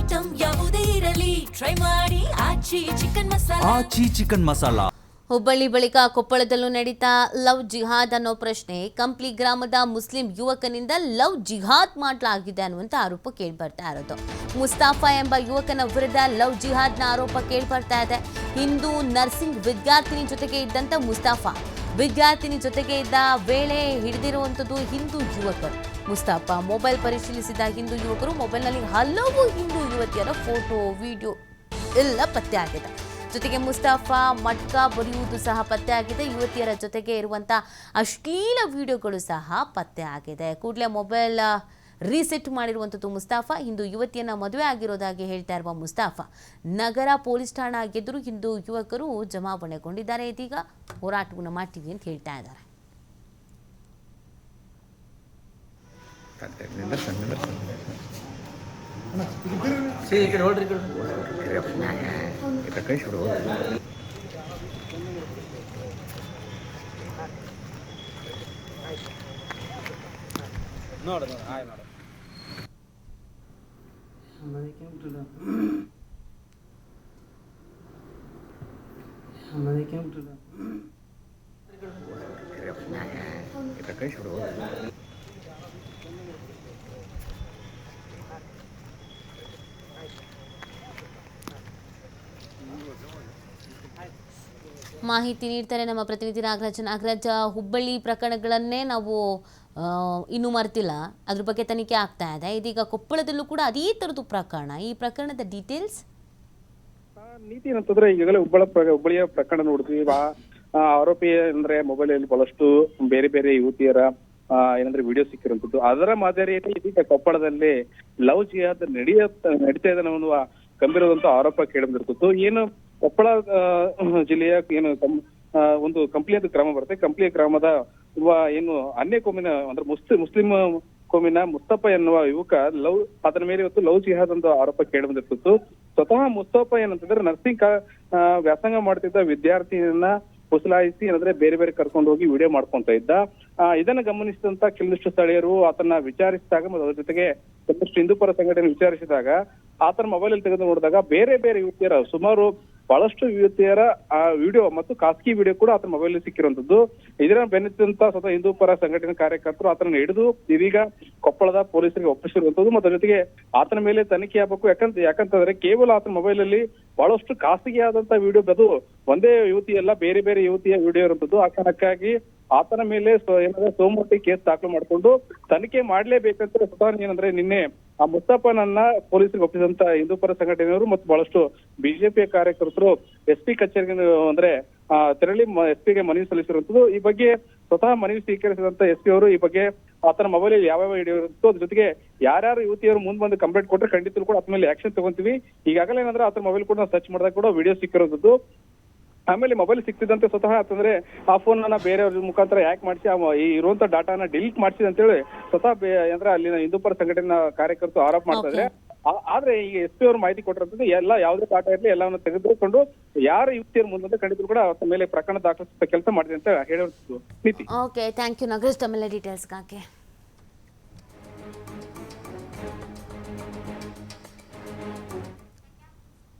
Item ಯಾವುದೇ ಇರಲಿ try ಮಾಡಿ ಆಚಿ ಚಿಕನ್ ಮಸಾಲಾ. ಹುಬ್ಬಳ್ಳಿ ಬಳಿಕ ಕೊಪ್ಪಳದಲ್ಲೂ ನಡೀತಾ ಲವ್ ಜಿಹಾದ್ ಅನ್ನೋ ಪ್ರಶ್ನೆ. ಕಂಪ್ಲಿ ಗ್ರಾಮದ ಮುಸ್ಲಿಂ ಯುವಕನಿಂದ ಲವ್ ಜಿಹಾದ್ ಮಾಡಲಾಗಿದೆ ಅನ್ನುವಂಥ ಆರೋಪ ಕೇಳಿಬರ್ತಾ ಇರೋದು. ಮುಸ್ತಾಫಾ ಎಂಬ ಯುವಕನ ವಿರುದ್ಧ ಲವ್ ಜಿಹಾದ್ನ ಆರೋಪ ಕೇಳಿಬರ್ತಾ ಇದೆ. ಹಿಂದೂ ನರ್ಸಿಂಗ್ ವಿದ್ಯಾರ್ಥಿನಿ ಜೊತೆಗೆ ಇದ್ದಂಥ ಮುಸ್ತಾಫಾ ವಿದ್ಯಾರ್ಥಿನಿ ಜೊತೆಗೆ ಇದ್ದ ವೇಳೆ ಹಿಡಿದಿರುವಂಥದ್ದು ಹಿಂದೂ ಯುವಕರು. ಮುಸ್ತಾಫಾ ಮೊಬೈಲ್ ಪರಿಶೀಲಿಸಿದ ಹಿಂದೂ ಯುವಕರು ಮೊಬೈಲ್ನಲ್ಲಿ ಹಲವು ಹಿಂದೂ ಯುವತಿಯರ ಫೋಟೋ ವಿಡಿಯೋ ಎಲ್ಲ ಪತ್ತೆ ಆಗಿದೆ. ಜೊತೆಗೆ ಮುಸ್ತಾಫಾ ಮಟ್ಕಾ ಬರೆಯುವುದು ಸಹ ಪತ್ತೆ ಆಗಿದೆ. ಯುವತಿಯರ ಜೊತೆಗೆ ಇರುವಂಥ ಅಶ್ಲೀಲ ವಿಡಿಯೋಗಳು ಸಹ ಪತ್ತೆ ಆಗಿದೆ. ಕೂಡಲೇ ಮೊಬೈಲ್ ರೀಸೆಟ್ ಮಾಡಿರುವಂಥದ್ದು ಮುಸ್ತಾಫಾ. ಹಿಂದೂ ಯುವತಿಯನ್ನು ಮದುವೆ ಆಗಿರೋದಾಗಿ ಹೇಳ್ತಾ ಇರುವ ಮುಸ್ತಾಫಾ ನಗರ ಪೊಲೀಸ್ ಠಾಣಾ ಎದುರು ಹಿಂದೂ ಯುವಕರು ಜಮಾವಣೆಗೊಂಡಿದ್ದಾರೆ. ಇದೀಗ ಹೋರಾಟವನ್ನು ಮಾಡ್ತೀವಿ ಅಂತ ಹೇಳ್ತಾ ಇದ್ದಾರೆ. ಮಾಹಿತಿ ನೀಡ್ತಾರೆ ನಮ್ಮ ಪ್ರತಿನಿಧಿ ನಾಗರಾಜ್. ಹುಬ್ಬಳ್ಳಿ ಪ್ರಕರಣಗಳನ್ನೇ ನಾವು ಇನ್ನೂ ಮರ್ತಿಲ್ಲ, ಅದ್ರ ಬಗ್ಗೆ ತನಿಖೆ ಆಗ್ತಾ ಇದೆ. ಇದೀಗ ಕೊಪ್ಪಳದಲ್ಲೂ ಕೂಡ ಅದೇ ಥರದ್ದು ಪ್ರಕರಣ. ಈ ಪ್ರಕರಣದ ಡೀಟೇಲ್ಸ್ ನೀತಿ ಏನಂತಂದ್ರೆ ಈಗಾಗಲೇ ಹುಬ್ಬಳ್ಳಿಯ ಪ್ರಕರಣ ನೋಡಿದ್ವಿ. ಆರೋಪಿ ಅಂದ್ರೆ ಮೊಬೈಲ್ ಅಲ್ಲಿ ಬಹಳಷ್ಟು ಬೇರೆ ಬೇರೆ ಯುವತಿಯರ ಏನಂದ್ರೆ ವಿಡಿಯೋ ಸಿಕ್ಕಿರುವಂತದ್ದು. ಅದರ ಮಾದರಿಯಲ್ಲಿ ಇದೀಗ ಕೊಪ್ಪಳದಲ್ಲಿ ಲವ್ ಜಿಹಾದ್ ನಡೀತಾ ಇದೆ ಅನ್ನೋ ಗಂಭೀರವಾದಂತ ಆರೋಪ ಕೇಳಿಬಂದಿರುತ್ತದೆ. ಏನು ಕೊಪ್ಪಳ ಜಿಲ್ಲೆಯ ಏನು ಒಂದು ಕಂಪ್ಲಿ ಅಂತ ಗ್ರಾಮ ಬರುತ್ತೆ. ಕಂಪ್ಲಿ ಗ್ರಾಮದ ಏನು ಅನ್ಯ ಕೋಮಿನ ಅಂದ್ರೆ ಮುಸ್ಲಿಂ ಕೋಮಿನ ಮುಸ್ತಫಾ ಎನ್ನುವ ಯುವಕ ಅದರ ಮೇಲೆ ಇವತ್ತು ಲವ್ ಜಿಹಾದ್ ಅಂತ ಆರೋಪ ಕೇಳಿಬಂದಿರ್ತಿತ್ತು. ಸ್ವತಃ ಮುಸ್ತಫಾ ಏನಂತಂದ್ರೆ ನರ್ಸಿಂಗ್ ವ್ಯಾಸಂಗ ಮಾಡ್ತಿದ್ದ ವಿದ್ಯಾರ್ಥಿಯನ್ನ ಪುಸಲಾಯಿಸಿ ಏನಂದ್ರೆ ಬೇರೆ ಬೇರೆ ಕರ್ಕೊಂಡು ಹೋಗಿ ವಿಡಿಯೋ ಮಾಡ್ಕೊಂತ ಇದ್ದ. ಇದನ್ನ ಗಮನಿಸಿದಂತ ಕೆಲವಷ್ಟು ಸ್ಥಳೀಯರು ಆತನ ವಿಚಾರಿಸಿದಾಗ ಮತ್ತು ಅದ್ರ ಜೊತೆಗೆ ಕೆಲವಷ್ಟು ಹಿಂದೂಪರ ಸಂಘಟನೆ ವಿಚಾರಿಸಿದಾಗ ಆತನ ಮೊಬೈಲ್ ಅಲ್ಲಿ ತೆಗೆದು ನೋಡಿದಾಗ ಬೇರೆ ಬೇರೆ ಯುವತಿಯರ ಸುಮಾರು ಬಹಳಷ್ಟು ಯುವತಿಯರ ಆ ವಿಡಿಯೋ ಮತ್ತು ಖಾಸಗಿ ವಿಡಿಯೋ ಕೂಡ ಆತನ ಮೊಬೈಲ್ ಸಿಕ್ಕಿರುವಂತದ್ದು. ಇದನ್ನ ಬೆನ್ನತ್ತಿದಂತ ಸ್ವತಃ ಹಿಂದೂಪರ ಸಂಘಟನೆ ಕಾರ್ಯಕರ್ತರು ಆತನ ಹಿಡಿದು ಇದೀಗ ಕೊಪ್ಪಳದ ಪೊಲೀಸರಿಗೆ ಒಪ್ಪಿಸಿರುವಂತದ್ದು. ಮತ್ತು ಜೊತೆಗೆ ಆತನ ಮೇಲೆ ತನಿಖೆ ಆಗ್ಬೇಕು. ಯಾಕಂತಂದ್ರೆ ಕೇವಲ ಆತನ ಮೊಬೈಲ್ ಅಲ್ಲಿ ಬಹಳಷ್ಟು ಖಾಸಗಿ ಆದಂತ ವಿಡಿಯೋ, ಅದು ಒಂದೇ ಯುವತಿ ಎಲ್ಲ ಬೇರೆ ಬೇರೆ ಯುವತಿಯ ವಿಡಿಯೋ ಇರುವಂತದ್ದು. ಆ ಕಾರಣಕ್ಕಾಗಿ ಆತನ ಮೇಲೆ ಏನಾದ್ರೆ ಸೋಮವಾರ ಕೇಸ್ ದಾಖಲು ಮಾಡಿಕೊಂಡು ತನಿಖೆ ಮಾಡ್ಲೇಬೇಕಂತ ಸ್ವತಃ ಏನಂದ್ರೆ ನಿನ್ನೆ ಆ ಮುಸ್ತಫಾನನ್ನ ಪೊಲೀಸರಿಗೆ ಒಪ್ಪಿಸಿದಂತ ಹಿಂದೂಪರ ಸಂಘಟನೆಯವರು ಮತ್ತು ಬಹಳಷ್ಟು ಬಿಜೆಪಿಯ ಕಾರ್ಯಕರ್ತರು SP ಕಚೇರಿಗೆ ಅಂದ್ರೆ ತೆರಳಿ SP ಗೆ ಮನವಿ ಸಲ್ಲಿಸಿರುವಂತದ್ದು. ಈ ಬಗ್ಗೆ ಸ್ವತಃ ಮನವಿ ಸ್ವೀಕರಿಸಿದಂತ SP ಅವರು ಈ ಬಗ್ಗೆ ಆತನ ಮೊಬೈಲ್ ಯಾವ್ಯಾವ ವಿಡಿಯೋ ಇರುತ್ತೋ ಅದ್ರ ಜೊತೆಗೆ ಯಾರ್ಯಾರು ಯುವತಿಯವರು ಮುಂದ್ ಬಂದು ಕಂಪ್ಲೇಂಟ್ ಕೊಟ್ಟರೆ ಖಂಡಿತ ಕೂಡ ಆತ ಮೇಲೆ ಆಕ್ಷನ್ ತಗೊಂತೀವಿ. ಈಗಾಗಲೇ ಏನಂದ್ರೆ ಆತನ ಮೊಬೈಲ್ ಕೂಡ ನಾವು ಸರ್ಚ್ ಮಾಡಿದಾಗ ಕೂಡ ವಿಡಿಯೋ ಸಿಕ್ಕಿರೋದು. ಆಮೇಲೆ ಮೊಬೈಲ್ ಸಿಕ್ತಿದಂತೆ ಸ್ವತಃ ಅಂತಂದ್ರೆ ಆ ಫೋನ್ ಅನ್ನ ಬೇರೆಯವ್ರ ಮುಖಾಂತರ ಹ್ಯಾಕ್ ಮಾಡಿಸಿ ಈ ಇರುವಂತ ಡಾಟಾನ ಡಿಲೀಟ್ ಮಾಡಿಸಿದ ಅಂತ ಹೇಳಿ ಸ್ವತಃ ಅಂದ್ರೆ ಅಲ್ಲಿನ ಹಿಂದೂಪರ ಸಂಘಟನೆ ಕಾರ್ಯಕರ್ತರು ಆರೋಪ ಮಾಡ್ತಾ ಇದ್ರೆ. ಆದ್ರೆ ಈಗ SP ಅವರು ಮಾಹಿತಿ ಕೊಟ್ಟಿರೋದು ಎಲ್ಲ ಯಾವುದೇ ಡಾಟಾ ಇರಲಿ ಎಲ್ಲವನ್ನು ತೆಗೆದುಕೊಂಡು ಯಾರು ಯುವತಿಯರು ಮುಂದೆ ಖಂಡಿತ ಕೂಡ ಆತ ಮೇಲೆ ಪ್ರಕರಣ ದಾಖಲಿಸುವ ಕೆಲಸ ಮಾಡಿದೆ ಅಂತ ಹೇಳಿರುವುದು. ನೀತಿ. ಓಕೆ, ಥ್ಯಾಂಕ್ ಯು ನಾಗರಾಜ್, ತಮ್ಮೆಲ್ಲ ಡೀಟೇಲ್ಸ್ಗಾಗಿ.